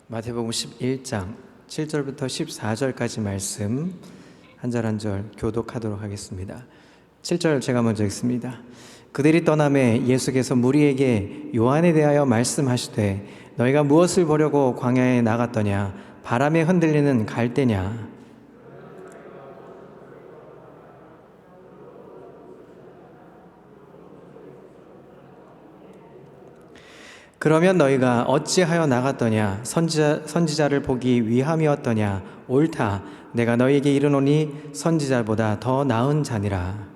마태복음 11장 7절부터 14절까지 말씀 한 절 한 절 교독하도록 하겠습니다. 7절 제가 먼저 읽습니다. 그들이 떠나매 예수께서 무리에게 요한에 대하여 말씀하시되 너희가 무엇을 보려고 광야에 나갔더냐? 바람에 흔들리는 갈대냐? 그러면 너희가 어찌하여 나갔더냐? 선지자를 보기 위함이었더냐? 옳다. 내가 너희에게 이르노니 선지자보다 더 나은 자니라.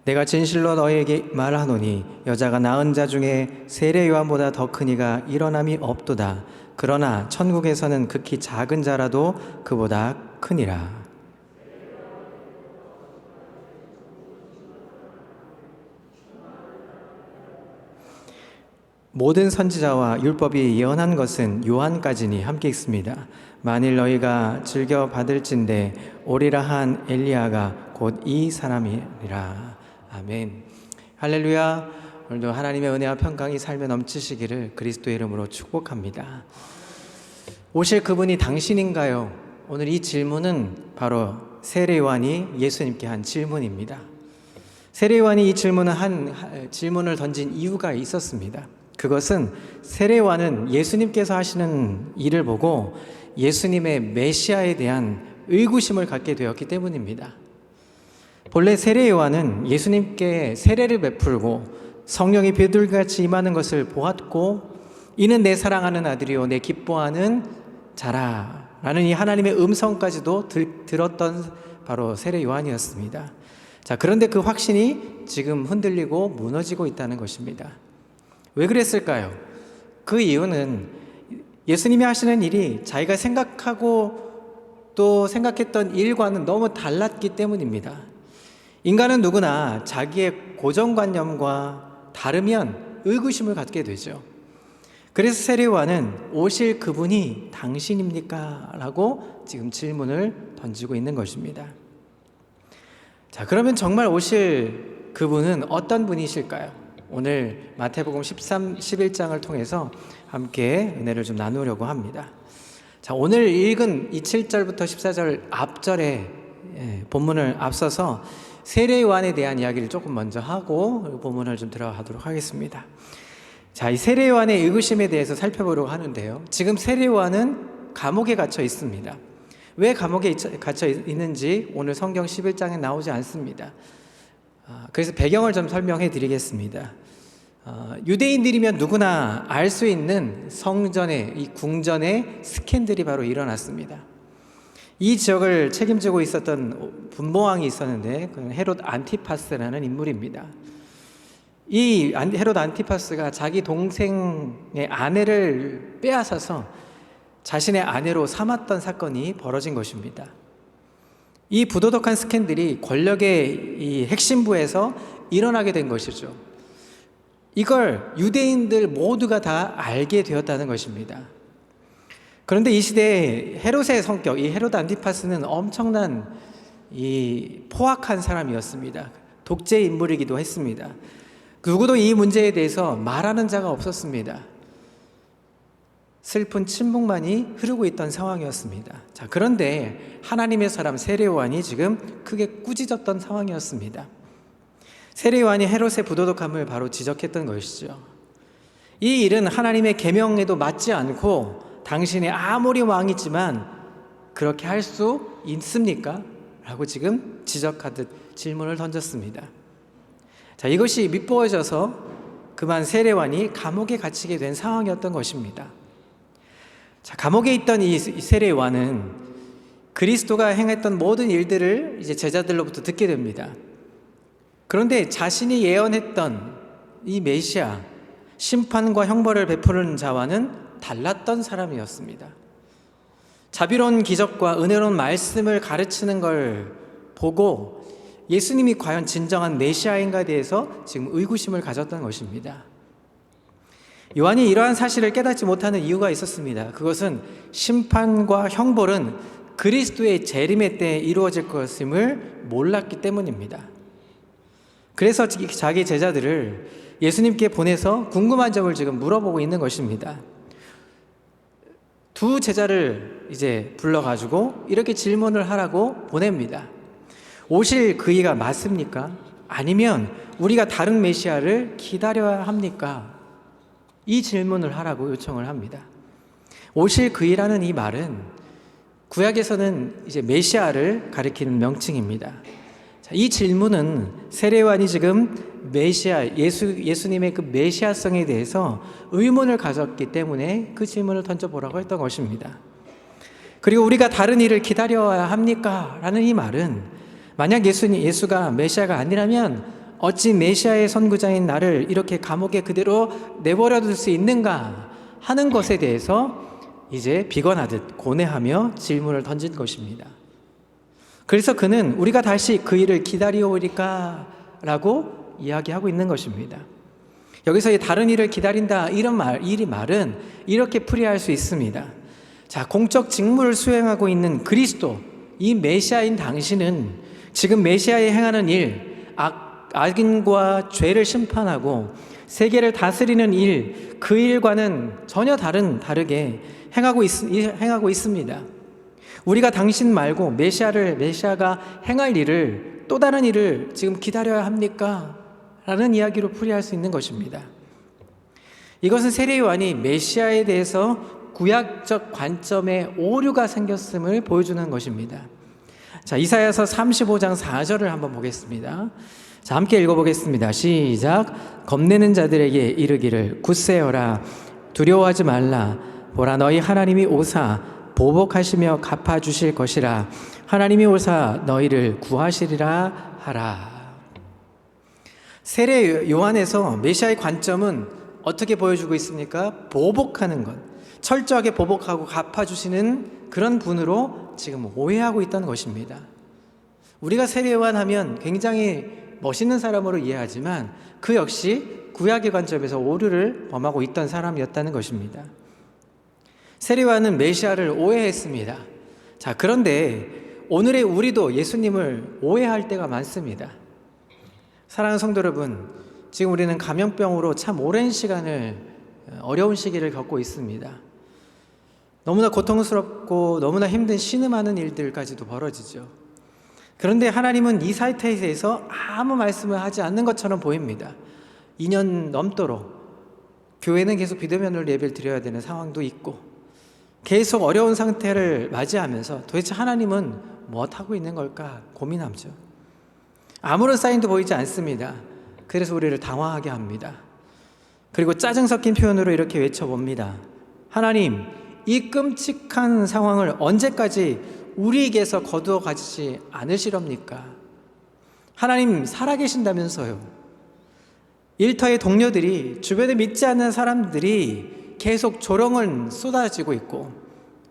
내가 진실로 너희에게 말하노니 여자가 낳은 자 중에 세례 요한보다 더 큰 이가 일어남이 없도다. 그러나 천국에서는 극히 작은 자라도 그보다 크니라. 모든 선지자와 율법이 예언한 것은 요한까지니 함께 읽습니다. 만일 너희가 즐겨 받을진대 오리라 한 엘리야가 곧 이 사람이니라. 아멘. 할렐루야. 오늘도 하나님의 은혜와 평강이 삶에 넘치시기를 그리스도의 이름으로 축복합니다. 오실 그분이 당신인가요? 오늘 이 질문은 바로 세례 요한이 예수님께 한 질문입니다. 세례 요한이 이 질문을 던진 이유가 있었습니다. 그것은 세례 요한은 예수님께서 하시는 일을 보고 예수님의 메시아에 대한 의구심을 갖게 되었기 때문입니다. 본래 세례 요한은 예수님께 세례를 베풀고 성령이 비둘기같이 임하는 것을 보았고 이는 내 사랑하는 아들이요 내 기뻐하는 자라 라는 이 하나님의 음성까지도 들었던 바로 세례 요한이었습니다. 자, 그런데 그 확신이 지금 흔들리고 무너지고 있다는 것입니다. 왜 그랬을까요? 그 이유는 예수님이 하시는 일이 자기가 생각하고 또 생각했던 일과는 너무 달랐기 때문입니다. 인간은 누구나 자기의 고정관념과 다르면 의구심을 갖게 되죠. 그래서 세례 요한은 오실 그분이 당신입니까? 라고 지금 질문을 던지고 있는 것입니다. 자, 그러면 정말 오실 그분은 어떤 분이실까요? 오늘 마태복음 11장을 통해서 함께 은혜를 좀 나누려고 합니다. 자, 오늘 읽은 이 7절부터 14절 앞절에 본문을 앞서서 세례 요한에 대한 이야기를 조금 먼저 하고 본문을 좀 들어가도록 하겠습니다. 자, 이 세례 요한의 의구심에 대해서 살펴보려고 하는데요. 지금 세례 요한은 감옥에 갇혀 있습니다. 왜 감옥에 갇혀 있는지 오늘 성경 11장에 나오지 않습니다. 그래서 배경을 좀 설명해 드리겠습니다. 유대인들이면 누구나 알 수 있는 성전의 이 궁전의 스캔들이 바로 일어났습니다. 이 지역을 책임지고 있었던 분봉왕이 있었는데 그는 헤롯 안티파스라는 인물입니다. 이 헤롯 안티파스가 자기 동생의 아내를 빼앗아서 자신의 아내로 삼았던 사건이 벌어진 것입니다. 이 부도덕한 스캔들이 권력의 이 핵심부에서 일어나게 된 것이죠. 이걸 유대인들 모두가 다 알게 되었다는 것입니다. 그런데 이 시대에 헤롯의 성격, 이 헤롯 안티파스는 엄청난 이 포악한 사람이었습니다. 독재 인물이기도 했습니다. 누구도 이 문제에 대해서 말하는 자가 없었습니다. 슬픈 침묵만이 흐르고 있던 상황이었습니다. 자, 그런데 하나님의 사람 세례 요한이 지금 크게 꾸짖었던 상황이었습니다. 세례 요한이 헤롯의 부도덕함을 바로 지적했던 것이죠. 이 일은 하나님의 계명에도 맞지 않고 당신이 아무리 왕이지만 그렇게 할 수 있습니까? 라고 지금 지적하듯 질문을 던졌습니다. 자, 이것이 밉보여져서 그만 세례 요한이 감옥에 갇히게 된 상황이었던 것입니다. 자, 감옥에 있던 이 세례 요한은 그리스도가 행했던 모든 일들을 이제 제자들로부터 듣게 됩니다. 그런데 자신이 예언했던 이 메시아, 심판과 형벌을 베푸는 자와는 달랐던 사람이었습니다. 자비로운 기적과 은혜로운 말씀을 가르치는 걸 보고 예수님이 과연 진정한 메시아인가에 대해서 지금 의구심을 가졌던 것입니다. 요한이 이러한 사실을 깨닫지 못하는 이유가 있었습니다. 그것은 심판과 형벌은 그리스도의 재림의 때에 이루어질 것임을 몰랐기 때문입니다. 그래서 자기 제자들을 예수님께 보내서 궁금한 점을 지금 물어보고 있는 것입니다. 두 제자를 이제 불러가지고 이렇게 질문을 하라고 보냅니다. 오실 그이가 맞습니까? 아니면 우리가 다른 메시아를 기다려야 합니까? 이 질문을 하라고 요청을 합니다. 오실 그이라는 이 말은 구약에서는 이제 메시아를 가리키는 명칭입니다. 자, 이 질문은 세례요한이 지금 메시아, 예수님의 그 메시아성에 대해서 의문을 가졌기 때문에 그 질문을 던져보라고 했던 것입니다. 그리고 우리가 다른 일을 기다려야 합니까? 라는 이 말은 만약 예수가 메시아가 아니라면 어찌 메시아의 선구자인 나를 이렇게 감옥에 그대로 내버려 둘 수 있는가 하는 것에 대해서 이제 비관하듯 고뇌하며 질문을 던진 것입니다. 그래서 그는 우리가 다시 그 일을 기다리오리까 라고 이야기하고 있는 것입니다. 여기서 이 다른 일을 기다린다 이런 말은 이렇게 풀이할 수 있습니다. 자, 공적 직무를 수행하고 있는 그리스도, 이 메시아인 당신은 지금 메시아에 행하는 일, 악인과 죄를 심판하고 세계를 다스리는 일, 그 일과는 전혀 다르게 행하고 있습니다. 우리가 당신 말고 메시아가 행할 일을, 또 다른 일을 지금 기다려야 합니까? 라는 이야기로 풀이할 수 있는 것입니다. 이것은 세례요한이 메시아에 대해서 구약적 관점에 오류가 생겼음을 보여주는 것입니다. 자, 이사야서 35장 4절을 한번 보겠습니다. 자, 함께 읽어보겠습니다. 시작. 겁내는 자들에게 이르기를 굳세어라, 두려워하지 말라. 보라, 너희 하나님이 오사 보복하시며 갚아주실 것이라. 하나님이 오사 너희를 구하시리라 하라. 세례 요한에서 메시아의 관점은 어떻게 보여주고 있습니까? 보복하는 것, 철저하게 보복하고 갚아주시는 그런 분으로 지금 오해하고 있다는 것입니다. 우리가 세례 요한 하면 굉장히 멋있는 사람으로 이해하지만 그 역시 구약의 관점에서 오류를 범하고 있던 사람이었다는 것입니다. 세례 요한은 메시아를 오해했습니다. 자, 그런데 오늘의 우리도 예수님을 오해할 때가 많습니다. 사랑하는 성도 여러분, 지금 우리는 감염병으로 참 오랜 시간을 어려운 시기를 겪고 있습니다. 너무나 고통스럽고 너무나 힘든 신음하는 일들까지도 벌어지죠. 그런데 하나님은 이 사태에 대해서 아무 말씀을 하지 않는 것처럼 보입니다. 2년 넘도록 교회는 계속 비대면으로 예배를 드려야 되는 상황도 있고 계속 어려운 상태를 맞이하면서 도대체 하나님은 무엇하고 있는 걸까 고민하죠. 아무런 사인도 보이지 않습니다. 그래서 우리를 당황하게 합니다. 그리고 짜증 섞인 표현으로 이렇게 외쳐봅니다. 하나님, 이 끔찍한 상황을 언제까지 우리에게서 거두어 가지지 않으시렵니까? 하나님 살아계신다면서요. 일터의 동료들이, 주변에 믿지 않는 사람들이 계속 조롱을 쏟아지고 있고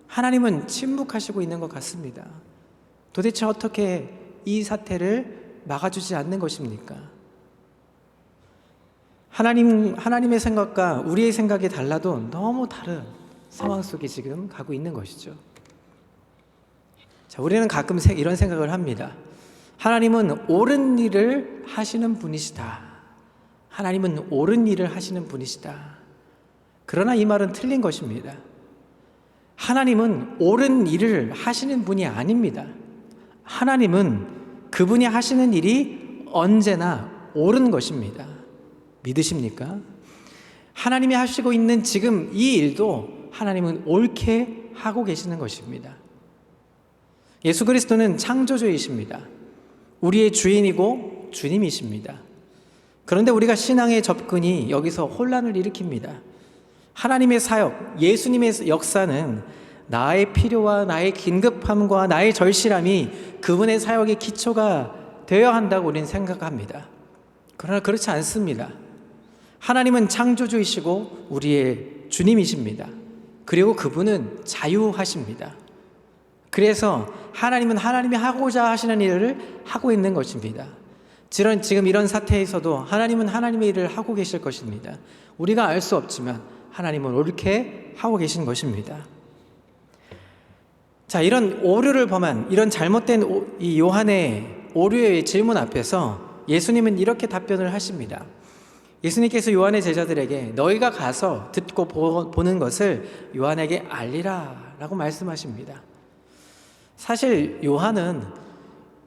하나님은 침묵하시고 있는 것 같습니다. 도대체 어떻게 이 사태를 막아주지 않는 것입니까? 하나님의 생각과 우리의 생각이 달라도 너무 다른 상황 속에 지금 가고 있는 것이죠. 자, 우리는 가끔 이런 생각을 합니다. 하나님은 옳은 일을 하시는 분이시다. 하나님은 옳은 일을 하시는 분이시다. 그러나 이 말은 틀린 것입니다. 하나님은 옳은 일을 하시는 분이 아닙니다. 하나님은 그분이 하시는 일이 언제나 옳은 것입니다. 믿으십니까? 하나님이 하시고 있는 지금 이 일도 하나님은 옳게 하고 계시는 것입니다. 예수 그리스도는 창조주이십니다. 우리의 주인이고 주님이십니다. 그런데 우리가 신앙의 접근이 여기서 혼란을 일으킵니다. 하나님의 사역, 예수님의 역사는 나의 필요와 나의 긴급함과 나의 절실함이 그분의 사역의 기초가 되어야 한다고 우리는 생각합니다. 그러나 그렇지 않습니다. 하나님은 창조주이시고 우리의 주님이십니다. 그리고 그분은 자유하십니다. 그래서 하나님은 하나님이 하고자 하시는 일을 하고 있는 것입니다. 지금 이런 사태에서도 하나님은 하나님의 일을 하고 계실 것입니다. 우리가 알 수 없지만 하나님은 옳게 하고 계신 것입니다. 자, 이런 오류를 범한, 이런 잘못된 이 요한의 오류의 질문 앞에서 예수님은 이렇게 답변을 하십니다. 예수님께서 요한의 제자들에게 너희가 가서 듣고 보는 것을 요한에게 알리라 라고 말씀하십니다. 사실 요한은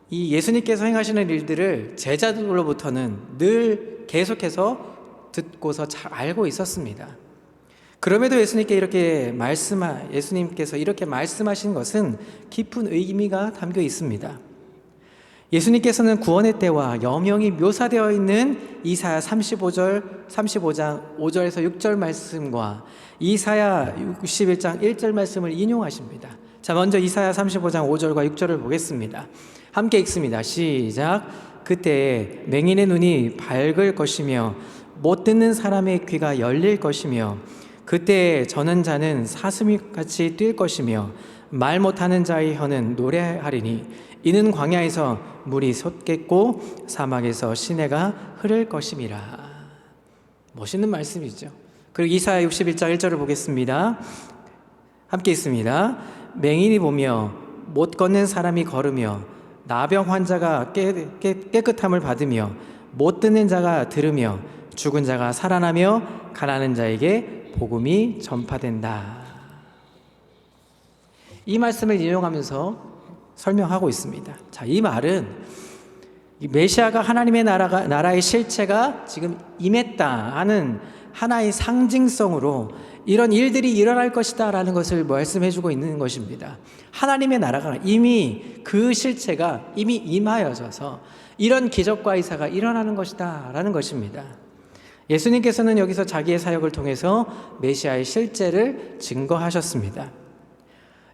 이 예수님께서 행하시는 일들을 제자들로부터는 늘 계속해서 듣고서 잘 알고 있었습니다. 그럼에도 예수님께서 이렇게 말씀하신 것은 깊은 의미가 담겨 있습니다. 예수님께서는 구원의 때와 여명이 묘사되어 있는 이사야 35장 5절에서 6절 말씀과 이사야 61장 1절 말씀을 인용하십니다. 자, 먼저 이사야 35장 5절과 6절을 보겠습니다. 함께 읽습니다. 시작. 그때 맹인의 눈이 밝을 것이며 못 듣는 사람의 귀가 열릴 것이며 그때 저는 자는 사슴같이 뛸 것이며 말 못하는 자의 혀는 노래하리니 이는 광야에서 물이 솟겠고 사막에서 시내가 흐를 것임이라. 멋있는 말씀이죠. 그리고 이사야 61장 1절을 보겠습니다. 함께 있습니다. 맹인이 보며 못 걷는 사람이 걸으며 나병 환자가 깨끗함을 받으며 못 듣는 자가 들으며 죽은 자가 살아나며 가난한 자에게 복음이 전파된다. 이 말씀을 인용하면서 설명하고 있습니다. 자, 이 말은 메시아가 하나님의 나라의 실체가 지금 임했다 하는 하나의 상징성으로 이런 일들이 일어날 것이다 라는 것을 말씀해주고 있는 것입니다. 하나님의 나라가 이미 그 실체가 이미 임하여져서 이런 기적과 이사가 일어나는 것이다 라는 것입니다. 예수님께서는 여기서 자기의 사역을 통해서 메시아의 실제를 증거하셨습니다.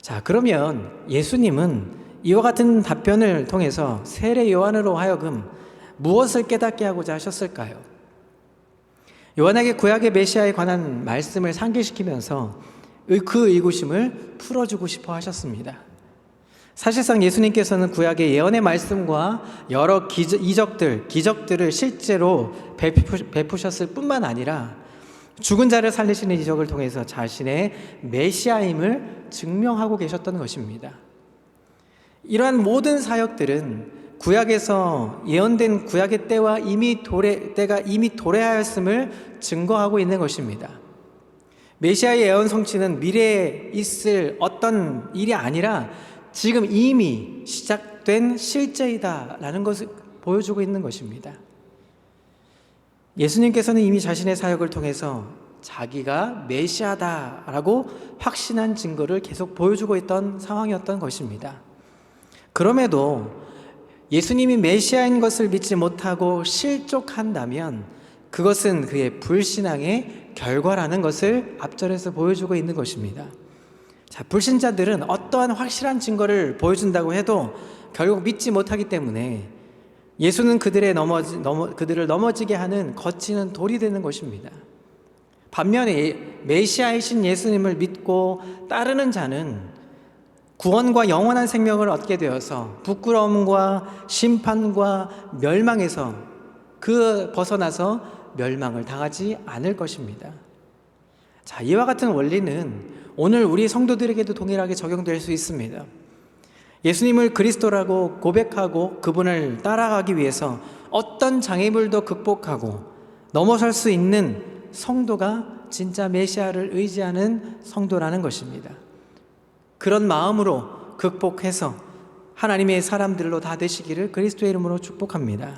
자, 그러면 예수님은 이와 같은 답변을 통해서 세례 요한으로 하여금 무엇을 깨닫게 하고자 하셨을까요? 요한에게 구약의 메시아에 관한 말씀을 상기시키면서 그 의구심을 풀어주고 싶어 하셨습니다. 사실상 예수님께서는 구약의 예언의 말씀과 여러 기적들을 실제로 베푸셨을 뿐만 아니라 죽은 자를 살리시는 이적을 통해서 자신의 메시아임을 증명하고 계셨던 것입니다. 이러한 모든 사역들은 구약에서 예언된 구약의 때가 이미 도래하였음을 증거하고 있는 것입니다. 메시아의 예언 성취는 미래에 있을 어떤 일이 아니라 지금 이미 시작된 실제이다라는 것을 보여주고 있는 것입니다. 예수님께서는 이미 자신의 사역을 통해서 자기가 메시아다라고 확신한 증거를 계속 보여주고 있던 상황이었던 것입니다. 그럼에도 예수님이 메시아인 것을 믿지 못하고 실족한다면 그것은 그의 불신앙의 결과라는 것을 앞절에서 보여주고 있는 것입니다. 자, 불신자들은 어떠한 확실한 증거를 보여준다고 해도 결국 믿지 못하기 때문에 예수는 그들을 넘어지게 하는 거치는 돌이 되는 것입니다. 반면에 메시아이신 예수님을 믿고 따르는 자는 구원과 영원한 생명을 얻게 되어서 부끄러움과 심판과 멸망에서 벗어나서 멸망을 당하지 않을 것입니다. 자, 이와 같은 원리는 오늘 우리 성도들에게도 동일하게 적용될 수 있습니다. 예수님을 그리스도라고 고백하고 그분을 따라가기 위해서 어떤 장애물도 극복하고 넘어설 수 있는 성도가 진짜 메시아를 의지하는 성도라는 것입니다. 그런 마음으로 극복해서 하나님의 사람들로 다 되시기를 그리스도의 이름으로 축복합니다.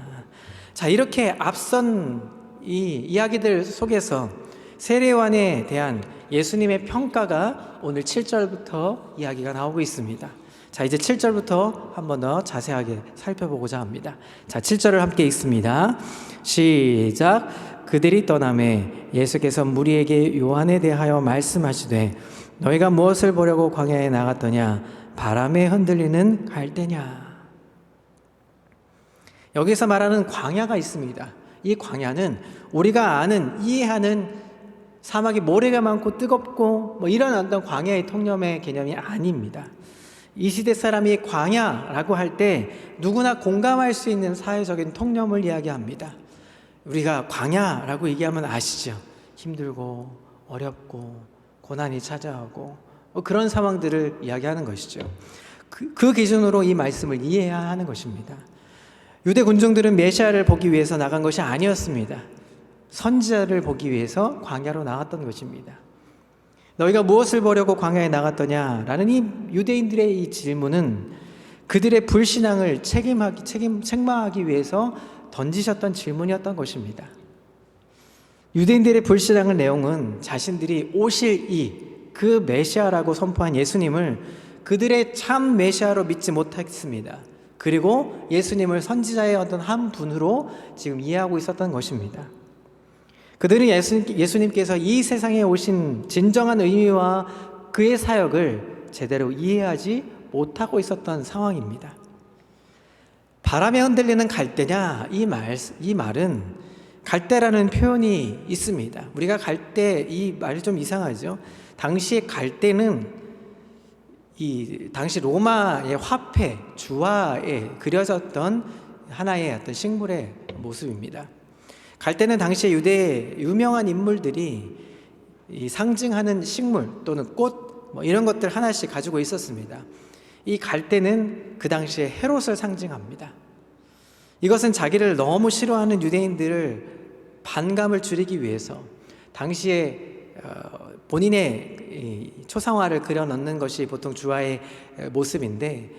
자, 이렇게 앞선 이 이야기들 속에서 세례요한에 대한 예수님의 평가가 오늘 7절부터 이야기가 나오고 있습니다. 자, 이제 7절부터 한 번 더 자세하게 살펴보고자 합니다. 자, 7절을 함께 읽습니다. 시작. 그들이 떠나매 예수께서 무리에게 요한에 대하여 말씀하시되 너희가 무엇을 보려고 광야에 나갔더냐? 바람에 흔들리는 갈대냐? 여기서 말하는 광야가 있습니다. 이 광야는 우리가 이해하는 사막이 모래가 많고 뜨겁고 이런 어떤 광야의 통념의 개념이 아닙니다. 이 시대 사람이 광야라고 할 때 누구나 공감할 수 있는 사회적인 통념을 이야기합니다. 우리가 광야라고 얘기하면 아시죠? 힘들고 어렵고 고난이 찾아오고 그런 상황들을 이야기하는 것이죠. 그 기준으로 이 말씀을 이해해야 하는 것입니다. 유대 군중들은 메시아를 보기 위해서 나간 것이 아니었습니다. 선지자를 보기 위해서 광야로 나갔던 것입니다. 너희가 무엇을 보려고 광야에 나갔더냐? 라는 이 유대인들의 이 질문은 그들의 불신앙을 책망하기 위해서 던지셨던 질문이었던 것입니다. 유대인들의 불신앙의 내용은 자신들이 오실 그 메시아라고 선포한 예수님을 그들의 참 메시아로 믿지 못했습니다. 그리고 예수님을 선지자의 어떤 한 분으로 지금 이해하고 있었던 것입니다. 그들은 예수님께서 이 세상에 오신 진정한 의미와 그의 사역을 제대로 이해하지 못하고 있었던 상황입니다. 바람에 흔들리는 갈대냐? 이 말은 갈대라는 표현이 있습니다. 우리가 갈대, 이 말이 좀 이상하죠. 당시의 갈대는 당시 로마의 화폐, 주화에 그려졌던 하나의 어떤 식물의 모습입니다. 갈대는 당시에 유대의 유명한 인물들이 상징하는 식물 또는 꽃 이런 것들 하나씩 가지고 있었습니다. 이 갈대는 그 당시에 헤롯을 상징합니다. 이것은 자기를 너무 싫어하는 유대인들을 반감을 줄이기 위해서 당시에 본인의 초상화를 그려 넣는 것이 보통 주화의 모습인데,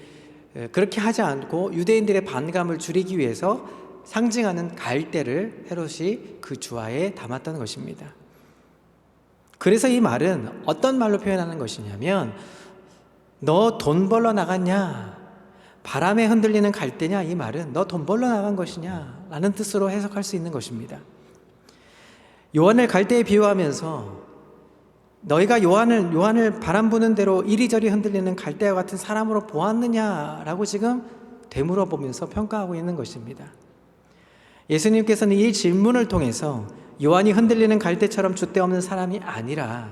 그렇게 하지 않고 유대인들의 반감을 줄이기 위해서 상징하는 갈대를 헤롯이 그 주화에 담았던 것입니다. 그래서 이 말은 어떤 말로 표현하는 것이냐면, 너 돈 벌러 나갔냐? 바람에 흔들리는 갈대냐? 이 말은 너 돈 벌러 나간 것이냐? 라는 뜻으로 해석할 수 있는 것입니다. 요한을 갈대에 비유하면서 너희가 요한을 바람 부는 대로 이리저리 흔들리는 갈대와 같은 사람으로 보았느냐라고 지금 되물어보면서 평가하고 있는 것입니다. 예수님께서는 이 질문을 통해서 요한이 흔들리는 갈대처럼 줏대 없는 사람이 아니라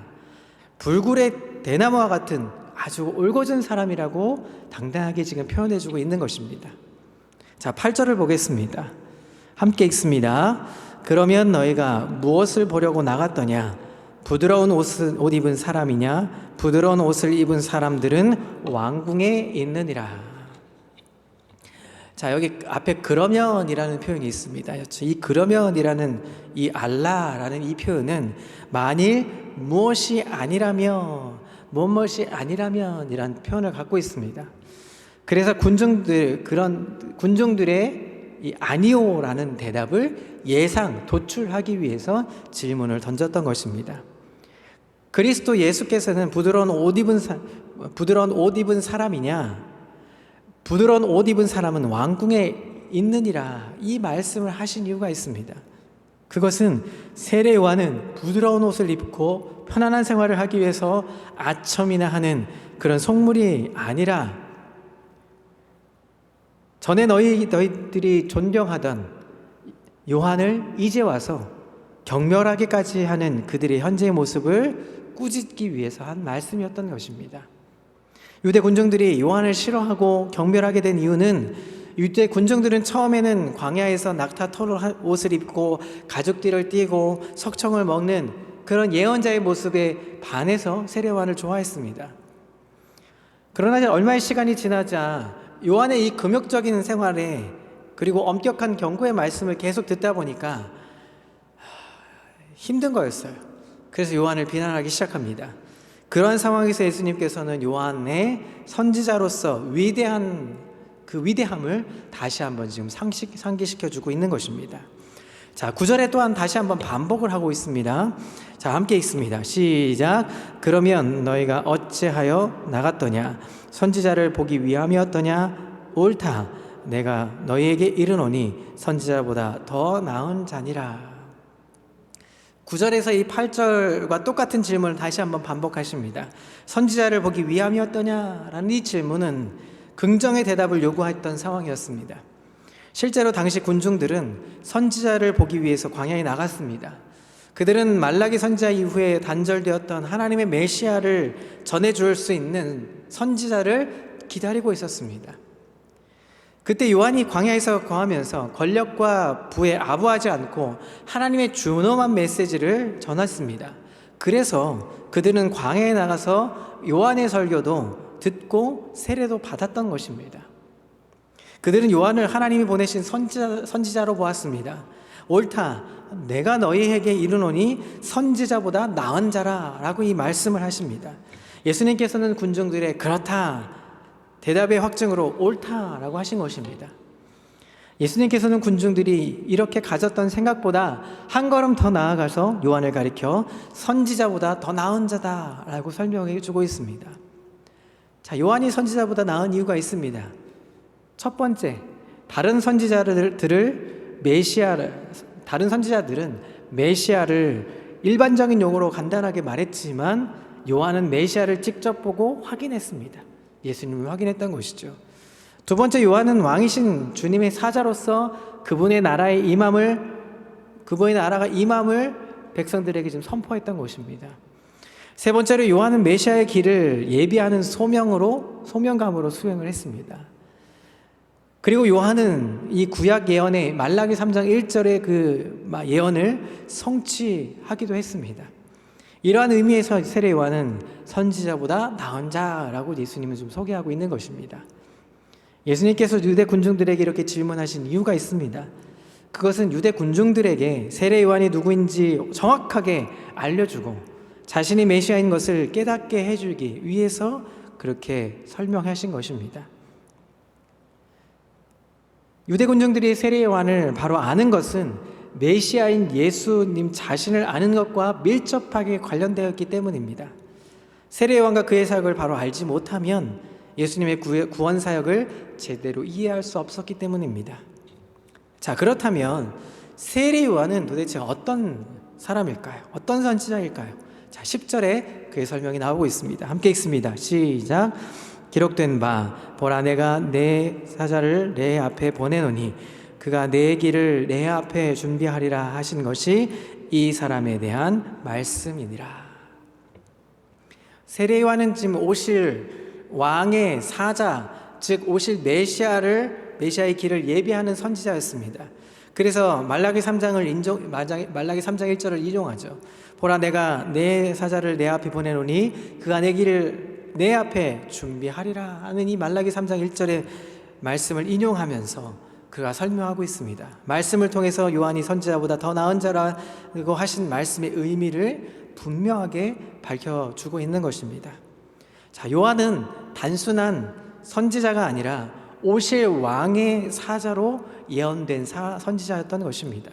불굴의 대나무와 같은 아주 올곧은 사람이라고 당당하게 지금 표현해주고 있는 것입니다. 자, 8절을 보겠습니다. 함께 읽습니다. 그러면 너희가 무엇을 보려고 나갔더냐? 부드러운 옷 입은 사람이냐? 부드러운 옷을 입은 사람들은 왕궁에 있느니라. 자, 여기 앞에 그러면이라는 표현이 있습니다. 이 그러면이라는 이 알라라는 이 표현은 만일 무엇이 아니라면 이라는 표현을 갖고 있습니다. 그래서 그런 군중들의 이 아니오라는 대답을 도출하기 위해서 질문을 던졌던 것입니다. 그리스도 예수께서는 부드러운 옷 입은 사람이냐? 부드러운 옷 입은 사람은 왕궁에 있느니라. 이 말씀을 하신 이유가 있습니다. 그것은 세례 요한은 부드러운 옷을 입고 편안한 생활을 하기 위해서 아첨이나 하는 그런 속물이 아니라, 전에 너희들이 존경하던 요한을 이제 와서 경멸하기까지 하는 그들의 현재의 모습을 꾸짖기 위해서 한 말씀이었던 것입니다. 유대 군중들이 요한을 싫어하고 경멸하게 된 이유는, 유대 군중들은 처음에는 광야에서 낙타 털 옷을 입고 가죽띠를 띠고 석청을 먹는 그런 예언자의 모습에 반해서 세례 요한을 좋아했습니다. 그러나 얼마의 시간이 지나자 요한의 이 금욕적인 생활에, 그리고 엄격한 경고의 말씀을 계속 듣다 보니까 힘든 거였어요. 그래서 요한을 비난하기 시작합니다. 그러한 상황에서 예수님께서는 요한의 선지자로서 위대한 그 위대함을 다시 한번 지금 상기시켜주고 있는 것입니다. 자, 9절에 또한 다시 한번 반복을 하고 있습니다. 자, 함께 읽습니다. 시작. 그러면 너희가 어찌하여 나갔더냐? 선지자를 보기 위함이었더냐? 옳다. 내가 너희에게 이르노니 선지자보다 더 나은 자니라. 9절에서 이 8절과 똑같은 질문을 다시 한번 반복하십니다. 선지자를 보기 위함이었더냐라는 이 질문은 긍정의 대답을 요구했던 상황이었습니다. 실제로 당시 군중들은 선지자를 보기 위해서 광야에 나갔습니다. 그들은 말라기 선지자 이후에 단절되었던 하나님의 메시아를 전해줄 수 있는 선지자를 기다리고 있었습니다. 그때 요한이 광야에서 거하면서 권력과 부에 아부하지 않고 하나님의 준엄한 메시지를 전했습니다. 그래서 그들은 광야에 나가서 요한의 설교도 듣고 세례도 받았던 것입니다. 그들은 요한을 하나님이 보내신 선지자로 보았습니다. 옳다, 내가 너희에게 이르노니 선지자보다 나은 자라 라고 이 말씀을 하십니다. 예수님께서는 군중들의 그렇다 대답의 확증으로 옳다라고 하신 것입니다. 예수님께서는 군중들이 이렇게 가졌던 생각보다 한 걸음 더 나아가서 요한을 가리켜 선지자보다 더 나은 자다라고 설명해 주고 있습니다. 자, 요한이 선지자보다 나은 이유가 있습니다. 첫 번째, 다른 선지자들은 메시아를 일반적인 용어로 간단하게 말했지만 요한은 메시아를 직접 보고 확인했습니다. 예수님을 확인했던 것이죠. 두 번째, 요한은 왕이신 주님의 사자로서 그분의 나라가 임함을 백성들에게 지금 선포했던 것입니다. 세 번째로, 요한은 메시아의 길을 예비하는 소명감으로 수행을 했습니다. 그리고 요한은 이 구약 예언의 말라기 3장 1절의 그 예언을 성취하기도 했습니다. 이러한 의미에서 세례 요한은 선지자보다 나은 자라고 예수님은 좀 소개하고 있는 것입니다. 예수님께서 유대 군중들에게 이렇게 질문하신 이유가 있습니다. 그것은 유대 군중들에게 세례 요한이 누구인지 정확하게 알려주고 자신이 메시아인 것을 깨닫게 해주기 위해서 그렇게 설명하신 것입니다. 유대 군중들이 세례 요한을 바로 아는 것은 메시아인 예수님 자신을 아는 것과 밀접하게 관련되었기 때문입니다. 세례 요한과 그의 사역을 바로 알지 못하면 예수님의 구원 사역을 제대로 이해할 수 없었기 때문입니다. 자, 그렇다면 세례 요한은 도대체 어떤 사람일까요? 어떤 선지자일까요? 자, 10절에 그의 설명이 나오고 있습니다. 함께 읽습니다. 시작. 기록된 바 보라, 내가 내 사자를 내 앞에 보내노니 그가 내 길을 내 앞에 준비하리라 하신 것이 이 사람에 대한 말씀이니라. 세례 요한은 지금 오실 왕의 사자, 즉 오실 메시아의 길을 예비하는 선지자였습니다. 그래서 말라기 3장 1절을 인용하죠. 보라, 내가 내 사자를 내 앞에 보내노니 그가 내 길을 내 앞에 준비하리라 하는 이 말라기 3장 1절의 말씀을 인용하면서 그가 설명하고 있습니다. 말씀을 통해서 요한이 선지자보다 더 나은 자라고 하신 말씀의 의미를 분명하게 밝혀주고 있는 것입니다. 자, 요한은 단순한 선지자가 아니라 오실 왕의 사자로 예언된 선지자였던 것입니다.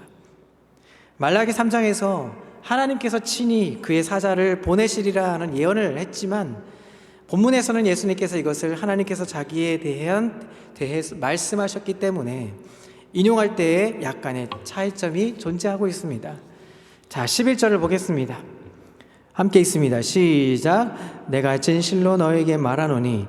말라기 3장에서 하나님께서 친히 그의 사자를 보내시리라 하는 예언을 했지만 본문에서는 예수님께서 이것을 하나님께서 자기에 대해서 말씀하셨기 때문에 인용할 때에 약간의 차이점이 존재하고 있습니다. 자, 11절을 보겠습니다. 함께 읽습니다. 시작. 내가 진실로 너에게 말하노니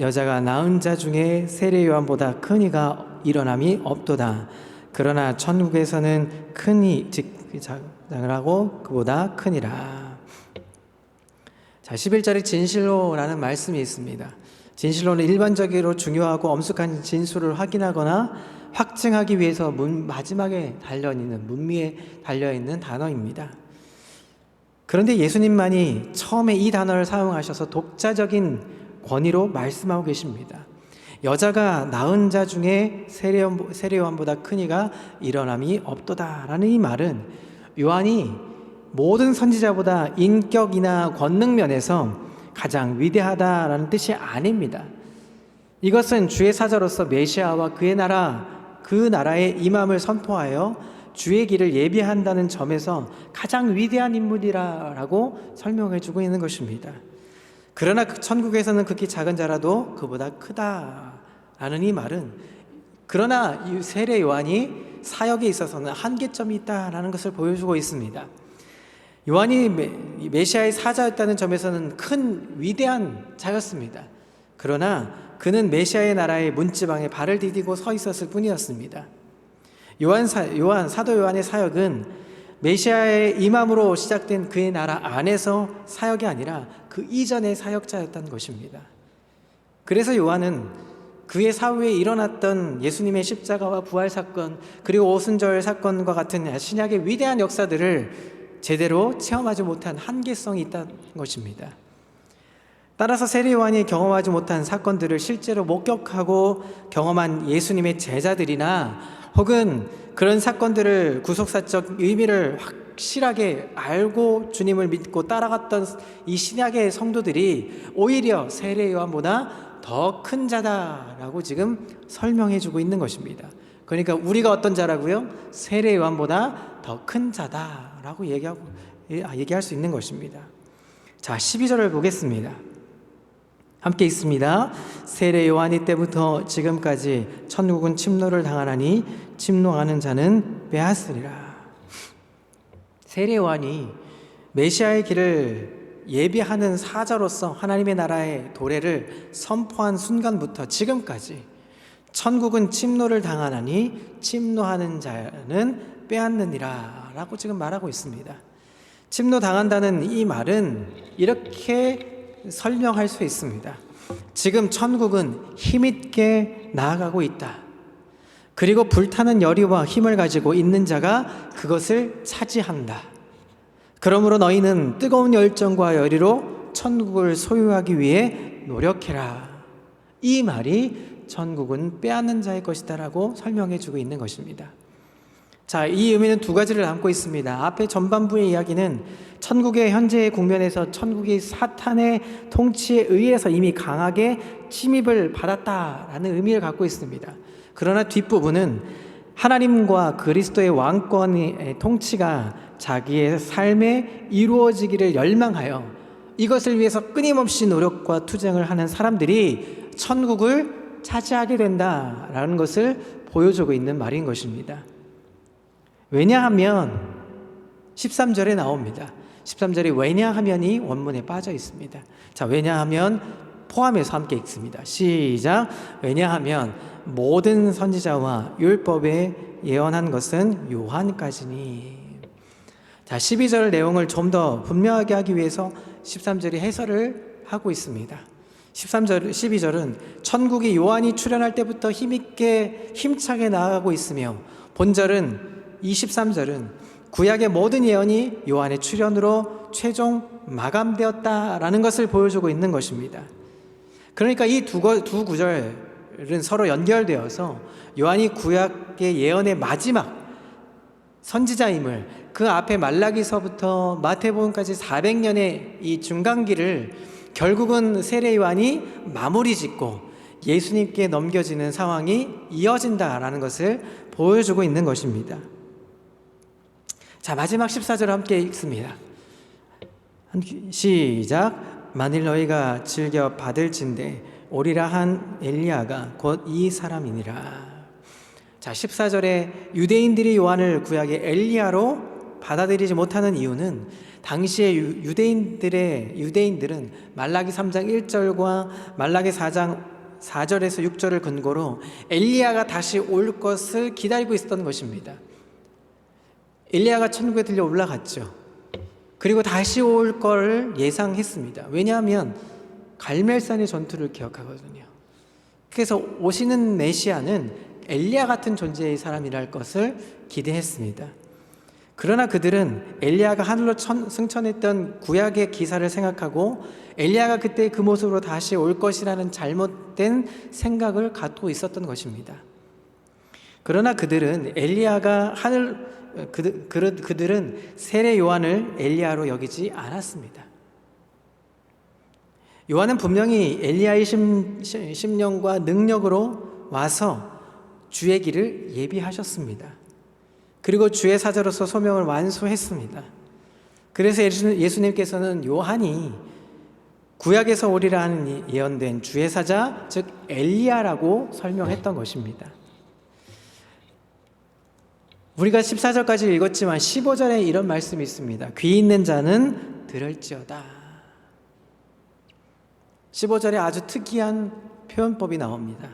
여자가 낳은 자 중에 세례 요한보다 큰 이가 일어남이 없도다. 그러나 천국에서는 큰 이, 즉 작으라고 그보다 크니라. 자, 11절에 진실로라는 말씀이 있습니다. 진실로는 일반적으로 중요하고 엄숙한 진술을 확인하거나 확증하기 위해서 마지막에 문미에 달려있는 단어입니다. 그런데 예수님만이 처음에 이 단어를 사용하셔서 독자적인 권위로 말씀하고 계십니다. 여자가 낳은 자 중에 세례 요한보다 큰 이가 일어남이 없도다라는 이 말은 요한이 모든 선지자보다 인격이나 권능 면에서 가장 위대하다라는 뜻이 아닙니다. 이것은 주의 사자로서 메시아와 그 나라의 임함을 선포하여 주의 길을 예비한다는 점에서 가장 위대한 인물이라고 설명해 주고 있는 것입니다. 그러나 천국에서는 극히 작은 자라도 그보다 크다라는 이 말은, 그러나 이 세례 요한이 사역에 있어서는 한계점이 있다라는 것을 보여주고 있습니다. 요한이 메시아의 사자였다는 점에서는 큰 위대한 자였습니다. 그러나 그는 메시아의 나라의 문지방에 발을 디디고 서 있었을 뿐이었습니다. 사도 요한의 사역은 메시아의 임함으로 시작된 그의 나라 안에서 사역이 아니라 그 이전의 사역자였던 것입니다. 그래서 요한은 그의 사후에 일어났던 예수님의 십자가와 부활 사건, 그리고 오순절 사건과 같은 신약의 위대한 역사들을 제대로 체험하지 못한 한계성이 있다는 것입니다. 따라서 세례 요한이 경험하지 못한 사건들을 실제로 목격하고 경험한 예수님의 제자들이나 혹은 그런 사건들을 구속사적 의미를 확실하게 알고 주님을 믿고 따라갔던 이 신약의 성도들이 오히려 세례 요한보다 더 큰 자다라고 지금 설명해 주고 있는 것입니다. 그러니까 우리가 어떤 자라고요? 세례 요한보다 더 큰 자다라고 얘기할 수 있는 것입니다. 자, 12절을 보겠습니다. 함께 읽습니다. 세례 요한이 때부터 지금까지 천국은 침노를 당하나니 침노하는 자는 빼앗으리라. 세례 요한이 메시아의 길을 예비하는 사자로서 하나님의 나라의 도래를 선포한 순간부터 지금까지 천국은 침노를 당하나니 침노하는 자는 빼앗느니라 라고 지금 말하고 있습니다. 침노 당한다는 이 말은 이렇게 설명할 수 있습니다. 지금 천국은 힘있게 나아가고 있다. 그리고 불타는 열의와 힘을 가지고 있는 자가 그것을 차지한다. 그러므로 너희는 뜨거운 열정과 열의로 천국을 소유하기 위해 노력해라. 이 말이 천국은 빼앗는 자의 것이다 라고 설명해 주고 있는 것입니다. 자, 이 의미는 두 가지를 담고 있습니다. 앞에 전반부의 이야기는 천국의 현재의 국면에서 천국이 사탄의 통치에 의해서 이미 강하게 침입을 받았다라는 의미를 갖고 있습니다. 그러나 뒷부분은 하나님과 그리스도의 왕권의 통치가 자기의 삶에 이루어지기를 열망하여 이것을 위해서 끊임없이 노력과 투쟁을 하는 사람들이 천국을 차지하게 된다라는 것을 보여주고 있는 말인 것입니다. 왜냐하면 13절에 나옵니다. 13절에 왜냐하면이 원문에 빠져 있습니다. 자, 왜냐하면 포함해서 함께 읽습니다. 시작. 왜냐하면 모든 선지자와 율법에 예언한 것은 요한까지니. 자, 12절 내용을 좀 더 분명하게 하기 위해서 13절이 해설을 하고 있습니다. 12절은 천국이 요한이 출현할 때부터 힘있게 힘차게 나아가고 있으며, 본절은 23절은 구약의 모든 예언이 요한의 출현으로 최종 마감되었다라는 것을 보여주고 있는 것입니다. 그러니까 이 두 구절은 서로 연결되어서 요한이 구약의 예언의 마지막 선지자임을, 그 앞에 말라기서부터 마태복음까지 400년의 이 중간기를 결국은 세례 요한이 마무리 짓고 예수님께 넘겨지는 상황이 이어진다라는 것을 보여주고 있는 것입니다. 자, 마지막 14절 함께 읽습니다. 시작. 만일 너희가 즐겨 받을진대 오리라 한 엘리야가 곧 이 사람이니라. 자, 14절에 유대인들이 요한을 구약의 엘리야로 받아들이지 못하는 이유는 당시의 유대인들은 말라기 3장 1절과 말라기 4장 4절에서 6절을 근거로 엘리야가 다시 올 것을 기다리고 있었던 것입니다. 엘리야가 천국에 들려 올라갔죠. 그리고 다시 올 걸 예상했습니다. 왜냐하면 갈멜산의 전투를 기억하거든요. 그래서 오시는 메시아는 엘리야 같은 존재의 사람이랄 것을 기대했습니다. 그러나 그들은 엘리야가 하늘로 승천했던 구약의 기사를 생각하고 엘리야가 그때 그 모습으로 다시 올 것이라는 잘못된 생각을 갖고 있었던 것입니다. 그러나 그들은 그들은 세례 요한을 엘리야로 여기지 않았습니다. 요한은 분명히 엘리야의 심령과 능력으로 와서 주의 길을 예비하셨습니다. 그리고 주의 사자로서 소명을 완수했습니다. 그래서 예수님께서는 요한이 구약에서 오리라 하는 예언된 주의 사자, 즉 엘리야라고 설명했던 것입니다. 우리가 14절까지 읽었지만 15절에 이런 말씀이 있습니다. 귀 있는 자는 들을지어다. 15절에 아주 특이한 표현법이 나옵니다.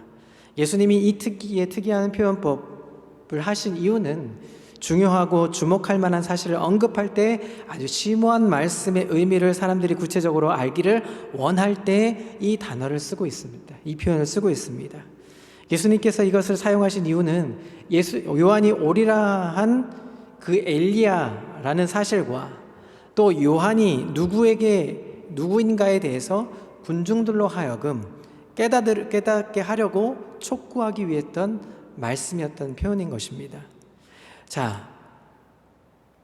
예수님이 이 특이한 표현법을 하신 이유는 중요하고 주목할 만한 사실을 언급할 때 아주 심오한 말씀의 의미를 사람들이 구체적으로 알기를 원할 때 이 단어를 쓰고 있습니다. 이 표현을 쓰고 있습니다. 예수님께서 이것을 사용하신 이유는 요한이 오리라 한 그 엘리야라는 사실과 또 요한이 누구인가에 대해서 군중들로 하여금 깨닫게 하려고 촉구하기 위했던 말씀이었던 표현인 것입니다.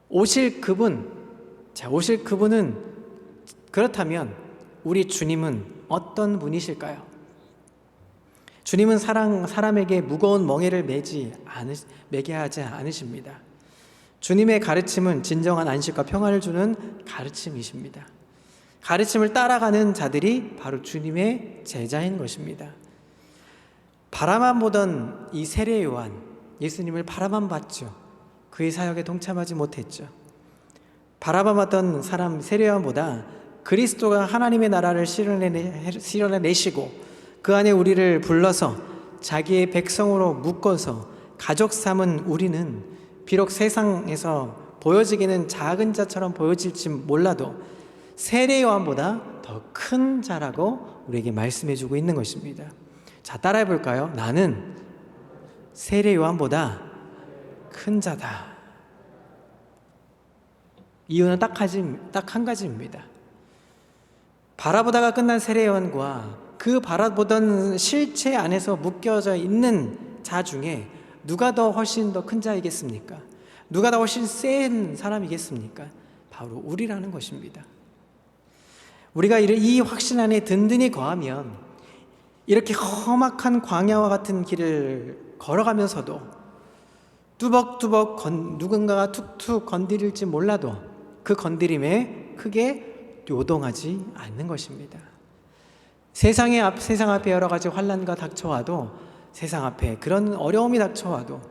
오실 그분은 그렇다면 우리 주님은 어떤 분이실까요? 주님은 사람에게 무거운 멍에를 매게 하지 않으십니다. 주님의 가르침은 진정한 안식과 평안을 주는 가르침이십니다. 가르침을 따라가는 자들이 바로 주님의 제자인 것입니다. 바라만 보던 이 세례 요한, 예수님을 바라만 봤죠. 그의 사역에 동참하지 못했죠. 바라만 봤던 사람 세례 요한보다 그리스도가 하나님의 나라를 실현해내시고 그 안에 우리를 불러서 자기의 백성으로 묶어서 가족 삼은 우리는 비록 세상에서 보여지기는 작은 자처럼 보여질지 몰라도 세례 요한보다 더 큰 자라고 우리에게 말씀해주고 있는 것입니다. 따라해 볼까요? 나는 세례 요한보다 큰 자다. 이유는 딱 한 가지입니다. 바라보다가 끝난 세례 요한과 그 바라보던 실체 안에서 묶여져 있는 자 중에 누가 더 훨씬 더 큰 자이겠습니까? 누가 더 훨씬 센 사람이겠습니까? 바로 우리라는 것입니다. 우리가 이 확신 안에 든든히 거하면 이렇게 험악한 광야와 같은 길을 걸어가면서도 뚜벅뚜벅 누군가가 툭툭 건드릴지 몰라도 그 건드림에 크게 요동하지 않는 것입니다. 세상 앞에 여러 가지 환난과 닥쳐와도, 세상 앞에 그런 어려움이 닥쳐와도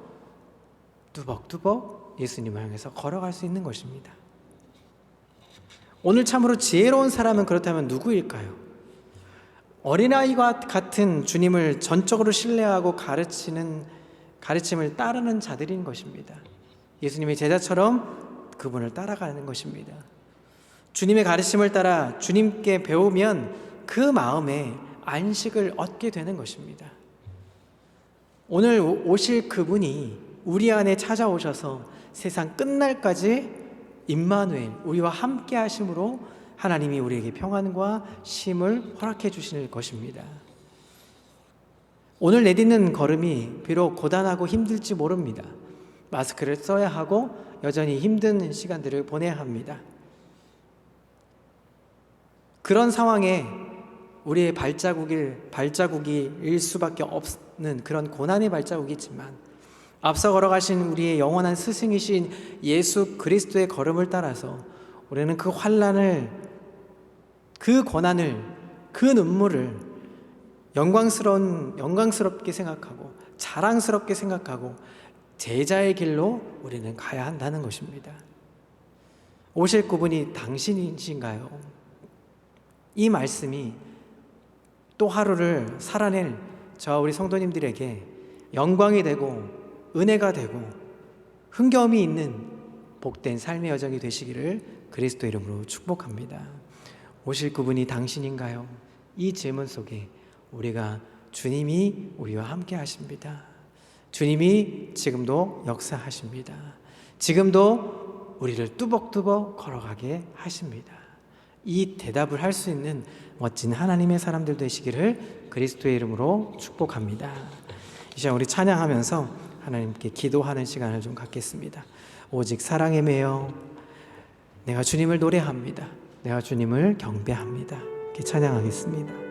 뚜벅뚜벅 예수님을 향해서 걸어갈 수 있는 것입니다. 오늘 참으로 지혜로운 사람은 그렇다면 누구일까요? 어린아이와 같은 주님을 전적으로 신뢰하고 가르침을 따르는 자들인 것입니다. 예수님의 제자처럼 그분을 따라가는 것입니다. 주님의 가르침을 따라 주님께 배우면 그 마음에 안식을 얻게 되는 것입니다. 오늘 오실 그분이 우리 안에 찾아오셔서 세상 끝날까지 임마누엘, 우리와 함께 하심으로 하나님이 우리에게 평안과 쉼을 허락해 주실 것입니다. 오늘 내딛는 걸음이 비록 고단하고 힘들지 모릅니다. 마스크를 써야 하고 여전히 힘든 시간들을 보내야 합니다. 그런 상황에 우리의 발자국일 수밖에 없는 그런 고난의 발자국이지만 앞서 걸어가신 우리의 영원한 스승이신 예수 그리스도의 걸음을 따라서 우리는 그 환난을, 그 고난을, 그 눈물을 영광스럽게 생각하고 자랑스럽게 생각하고 제자의 길로 우리는 가야 한다는 것입니다. 오실 그분이 당신이신가요? 이 말씀이 또 하루를 살아낼 저와 우리 성도님들에게 영광이 되고 은혜가 되고 흥겨움이 있는 복된 삶의 여정이 되시기를 그리스도 이름으로 축복합니다. 오실 그분이 당신인가요? 이 질문 속에 우리가 주님이 우리와 함께 하십니다. 주님이 지금도 역사하십니다. 지금도 우리를 뚜벅뚜벅 걸어가게 하십니다. 이 대답을 할 수 있는 멋진 하나님의 사람들 되시기를 그리스도의 이름으로 축복합니다. 이 시간 우리 찬양하면서 하나님께 기도하는 시간을 좀 갖겠습니다. 오직 사랑에 매여 내가 주님을 노래합니다. 내가 주님을 경배합니다. 이렇게 찬양하겠습니다.